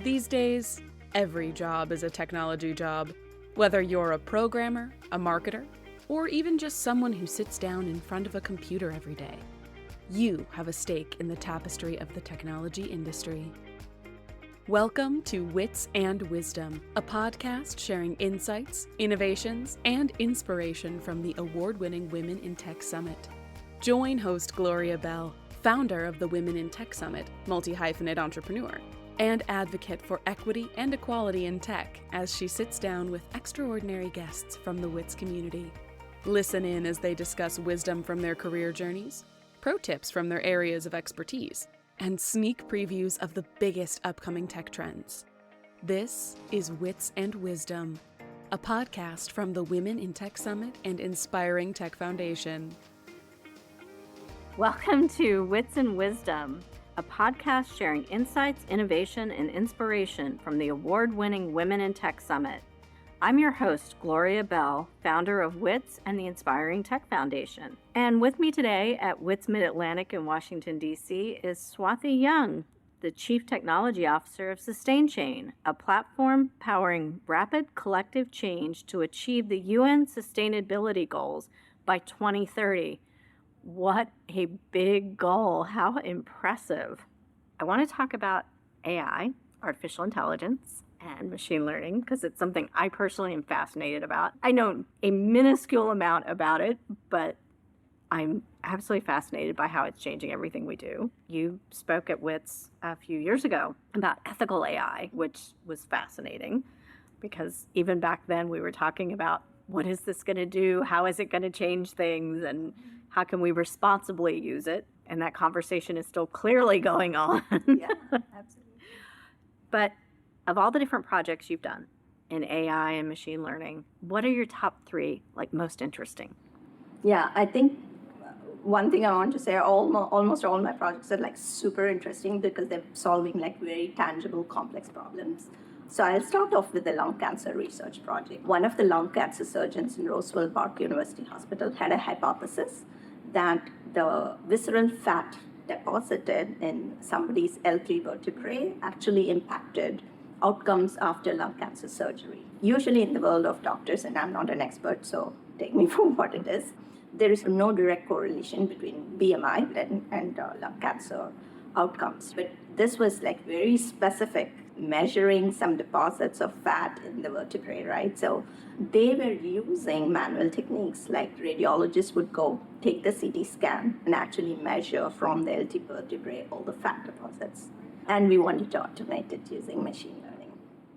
These days, every job is a technology job. Whether you're a programmer, a marketer, or even just someone who sits down in front of a computer every day, you have a stake in the tapestry of the technology industry. Welcome to Wits and Wisdom, a podcast sharing insights, innovations, and inspiration from the award-winning Women in Tech Summit. Join host Gloria Bell, founder of the Women in Tech Summit, multi-hyphenate entrepreneur, and advocate for equity and equality in tech as she sits down with extraordinary guests from the WITS community. Listen in as they discuss wisdom from their career journeys, pro tips from their areas of expertise, and sneak previews of the biggest upcoming tech trends. This is Wits and Wisdom, a podcast from the Women in Tech Summit and Inspiring Tech Foundation. Welcome to Wits and Wisdom, a podcast sharing insights, innovation, and inspiration from the award-winning Women in Tech Summit. I'm your host, Gloria Bell, founder of WITS and the Inspiring Tech Foundation. And with me today at WITS Mid-Atlantic in Washington, D.C. is Swathi Young, the Chief Technology Officer of SustainChain, a platform powering rapid collective change to achieve the UN Sustainability Goals by 2030. What a big goal. How impressive. I want to talk about AI, artificial intelligence, and machine learning because it's something I personally am fascinated about. I know a minuscule amount about it, but I'm absolutely fascinated by how it's changing everything we do. You spoke at WITS a few years ago about ethical AI, which was fascinating because even back then we were talking about what is this going to do? How is it going to change things? And how can we responsibly use it? And that conversation is still clearly going on. Yeah, absolutely. But of all the different projects you've done in AI and machine learning, what are your top three, most interesting? Yeah, I think one thing I want to say, almost all my projects are super interesting because they're solving very tangible, complex problems. So I'll start off with the lung cancer research project. One of the lung cancer surgeons in Roswell Park University Hospital had a hypothesis that the visceral fat deposited in somebody's L3 vertebrae actually impacted outcomes after lung cancer surgery. Usually in the world of doctors, and I'm not an expert, so take me for what it is, there is no direct correlation between BMI and lung cancer outcomes. But this was very specific, measuring some deposits of fat in the vertebrae, right? So they were using manual techniques, like radiologists would go take the CT scan and actually measure from the L3 vertebrae all the fat deposits. And we wanted to automate it using machine learning.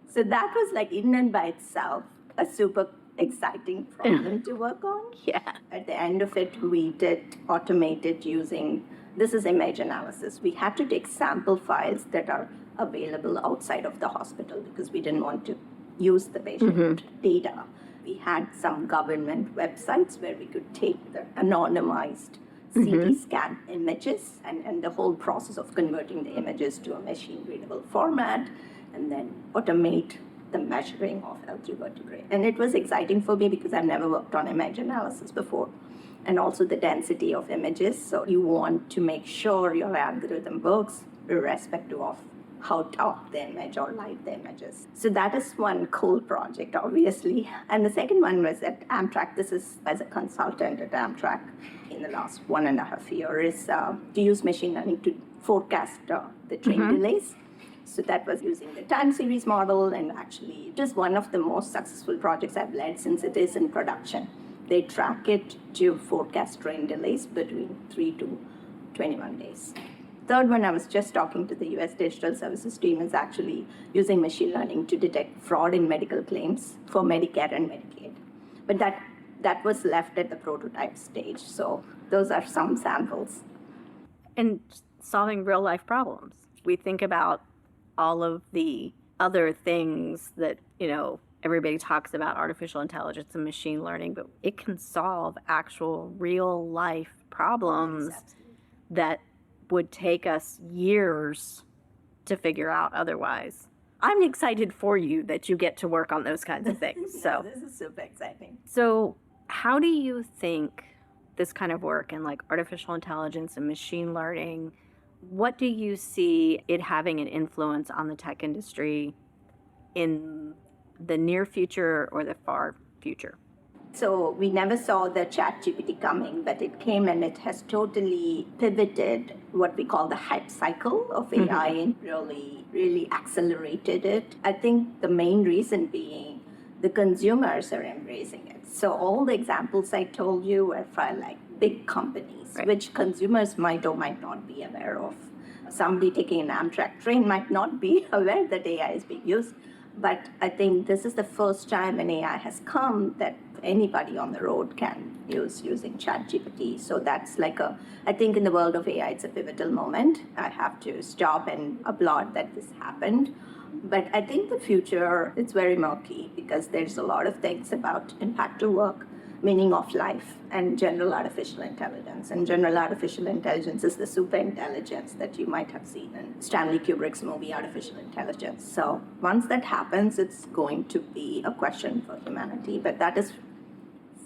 So that was in and by itself a super exciting problem to work on. Yeah. At the end of it, we did automate it using, this is image analysis. We had to take sample files that are available outside of the hospital because we didn't want to use the patient data. We had some government websites where we could take the anonymized CT scan images and the whole process of converting the images to a machine-readable format and then automate the measuring of L3 vertebrae. And it was exciting for me because I've never worked on image analysis before. And also the density of images. So you want to make sure your algorithm works irrespective of how dark the image or light the image is. So that is one cool project, obviously. And the second one was at Amtrak. This is as a consultant at Amtrak in the last 1.5 years, is to use machine learning to forecast the train delays. So that was using the time series model, and actually it is one of the most successful projects I've led since it is in production. They track it to forecast train delays between 3 to 21 days. Third one, I was just talking to the U.S. Digital Services team, is actually using machine learning to detect fraud in medical claims for Medicare and Medicaid. But that was left at the prototype stage. So those are some samples. And solving real life problems. We think about all of the other things that, everybody talks about artificial intelligence and machine learning, but it can solve actual real life problems that would take us years to figure out otherwise. I'm excited for you that you get to work on those kinds of things. Yeah, this is super exciting. So how do you think this kind of work and artificial intelligence and machine learning What do you see it having an influence on the tech industry in the near future or the far future? So we never saw the ChatGPT coming, but it came and it has totally pivoted what we call the hype cycle of AI and really, really accelerated it. I think the main reason being the consumers are embracing it. So all the examples I told you were for like big companies, Right. which consumers might or might not be aware of. Somebody taking an Amtrak train might not be aware that AI is being used. But I think this is the first time an AI has come that anybody on the road can use using ChatGPT. So that's like I think in the world of AI, it's a pivotal moment. I have to stop and applaud that this happened. But I think the future, it's very murky because there's a lot of things about impact to work, meaning of life, and general artificial intelligence. And general artificial intelligence is the super intelligence that you might have seen in Stanley Kubrick's movie, Artificial Intelligence. So once that happens, it's going to be a question for humanity. But that is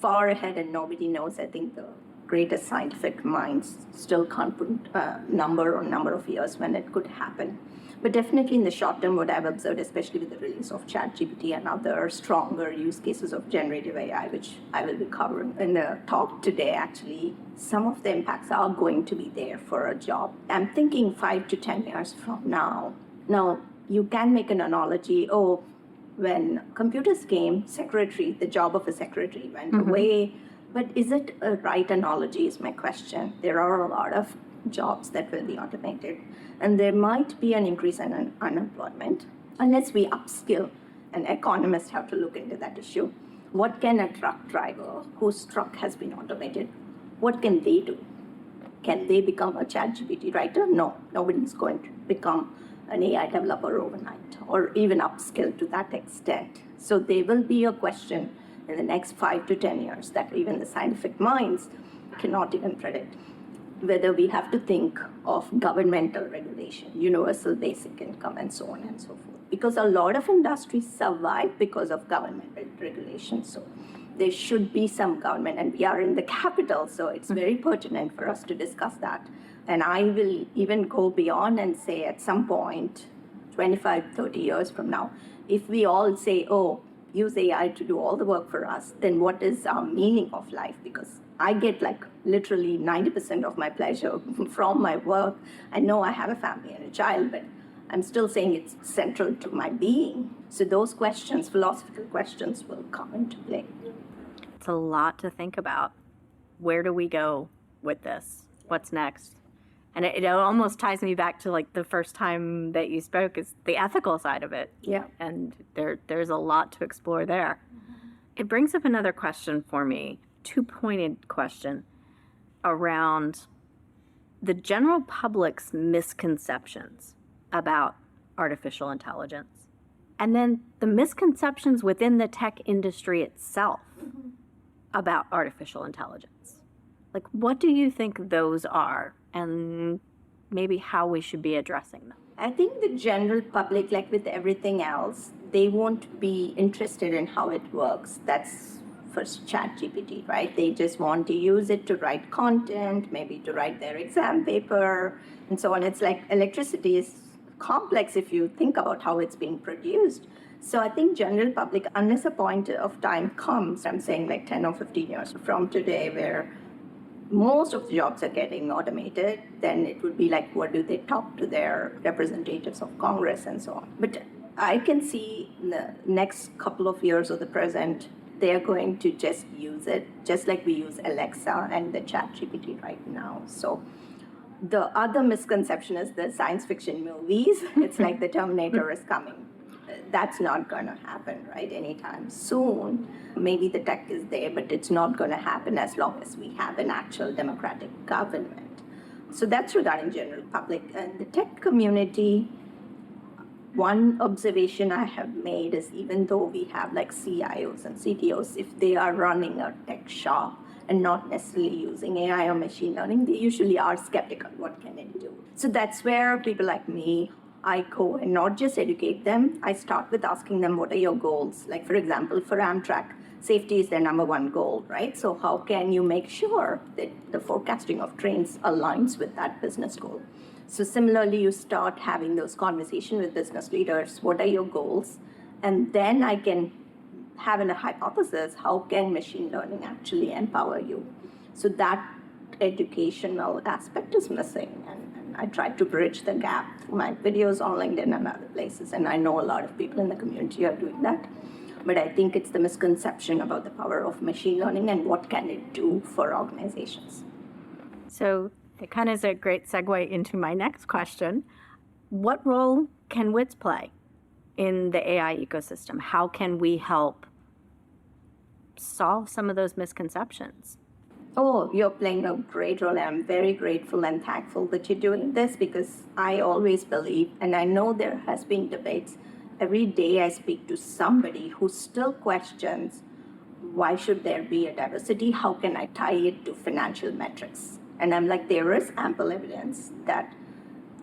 far ahead and nobody knows. I think the greatest scientific minds still can't put a number of years when it could happen. But definitely in the short term, what I've observed, especially with the release of ChatGPT and other stronger use cases of generative AI, which I will be covering in the talk today, actually, some of the impacts are going to be there for a job. I'm thinking 5 to 10 years from now. Now, you can make an analogy, when computers came, the job of a secretary went away. But is it a right analogy is my question. There are a lot of jobs that will be automated. And there might be an increase in unemployment unless we upskill. And economists have to look into that issue. What can a truck driver whose truck has been automated, what can they do? Can they become a ChatGPT writer? No, nobody's going to become an AI developer overnight or even upskill to that extent. So there will be a question in the next 5 to 10 years that even the scientific minds cannot even predict, whether we have to think of governmental regulation, universal basic income, and so on and so forth. Because a lot of industries survive because of government regulation. So there should be some government, and we are in the capital, so it's very pertinent for us to discuss that. And I will even go beyond and say at some point, 25, 30 years from now, if we all say, use AI to do all the work for us, then what is our meaning of life? Because I get like literally 90% of my pleasure from my work. I know I have a family and a child, but I'm still saying it's central to my being. So those questions, philosophical questions, will come into play. It's a lot to think about. Where do we go with this? What's next? And it almost ties me back to like the first time that you spoke is the ethical side of it. Yeah. And there's a lot to explore there. It brings up another question for me, two-pointed question around the general public's misconceptions about artificial intelligence. And then the misconceptions within the tech industry itself about artificial intelligence. Like, what do you think those are? And maybe how we should be addressing them. I think the general public, like with everything else, they won't be interested in how it works. That's for ChatGPT, right? They just want to use it to write content, maybe to write their exam paper, and so on. It's like electricity is complex if you think about how it's being produced. So I think general public, unless a point of time comes, I'm saying like 10 or 15 years from today, where most of the jobs are getting automated, then it would be like, what do they talk to their representatives of Congress and so on. But I can see in the next couple of years of the present, they're going to just use it, just like we use Alexa and the ChatGPT right now. So the other misconception is the science fiction movies. It's like the Terminator is coming. That's not going to happen, right, anytime soon. Maybe the tech is there, but it's not going to happen as long as we have an actual democratic government. So that's regarding general public. And the tech community, one observation I have made is even though we have like CIOs and CTOs, if they are running a tech shop and not necessarily using AI or machine learning, they usually are skeptical. What can it do? So that's where people like me, I go and not just educate them. I start with asking them, what are your goals? Like, for example, for Amtrak, safety is their number one goal, right? So how can you make sure that the forecasting of trains aligns with that business goal? So similarly, you start having those conversations with business leaders. What are your goals? And then I can have a hypothesis, how can machine learning actually empower you? So that educational aspect is missing. And I try to bridge the gap through my videos on LinkedIn and other places. And I know a lot of people in the community are doing that. But I think it's the misconception about the power of machine learning and what can it do for organizations. So it kind of is a great segue into my next question. What role can WITS play in the AI ecosystem? How can we help solve some of those misconceptions? Oh, you're playing a great role. I'm very grateful and thankful that you're doing this, because I always believe, and I know there has been debates, every day I speak to somebody who still questions, why should there be a diversity? How can I tie it to financial metrics? And I'm like, there is ample evidence that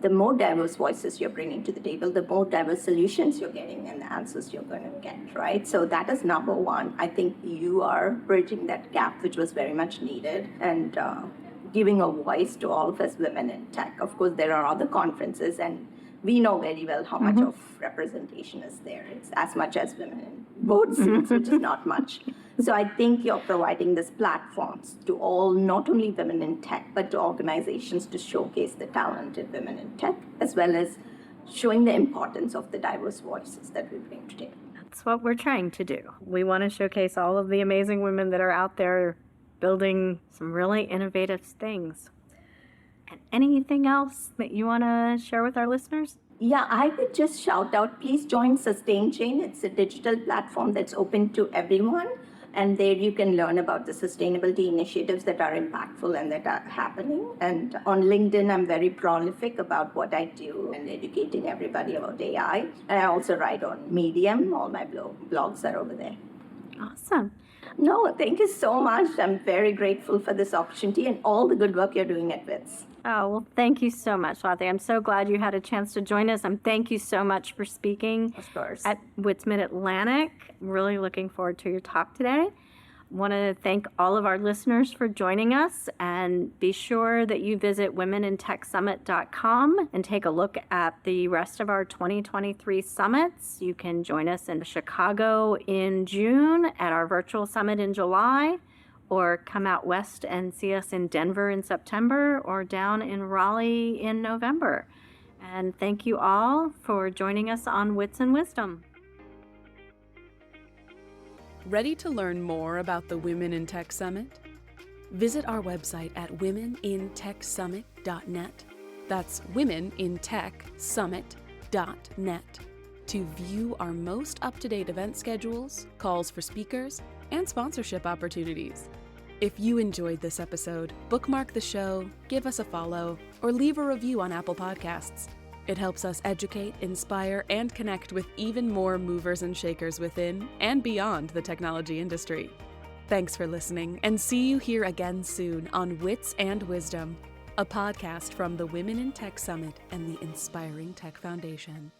the more diverse voices you're bringing to the table, the more diverse solutions you're getting and the answers you're going to get, right? So that is number one. I think you are bridging that gap, which was very much needed, and giving a voice to all of us women in tech. Of course, there are other conferences, and we know very well how much of representation is there. It's as much as women in board seats, which is not much. So I think you're providing these platforms to all, not only women in tech, but to organizations to showcase the talented women in tech, as well as showing the importance of the diverse voices that we bring today. That's what we're trying to do. We want to showcase all of the amazing women that are out there building some really innovative things. And anything else that you want to share with our listeners? Yeah, I would just shout out, please join SustainChain. It's a digital platform that's open to everyone. And there you can learn about the sustainability initiatives that are impactful and that are happening. And on LinkedIn, I'm very prolific about what I do and educating everybody about AI. And I also write on Medium. All my blogs are over there. Awesome. No, thank you so much. I'm very grateful for this opportunity and all the good work you're doing at WITS. Oh, well, thank you so much, Swathi. I'm so glad you had a chance to join us. And thank you so much for speaking at WITS Mid-Atlantic. I'm really looking forward to your talk today. Want to thank all of our listeners for joining us, and be sure that you visit womenintechsummit.com and take a look at the rest of our 2023 summits. You can join us in Chicago in June, at our virtual summit in July, or come out west and see us in Denver in September, or down in Raleigh in November. And thank you all for joining us on Wits and Wisdom. Ready to learn more about the Women in Tech Summit? Visit our website at womenintechsummit.net. That's womenintechsummit.net to view our most up-to-date event schedules, calls for speakers, and sponsorship opportunities. If you enjoyed this episode, bookmark the show, give us a follow, or leave a review on Apple Podcasts. It helps us educate, inspire, and connect with even more movers and shakers within and beyond the technology industry. Thanks for listening, and see you here again soon on Wits and Wisdom, a podcast from the Women in Tech Summit and the Inspiring Tech Foundation.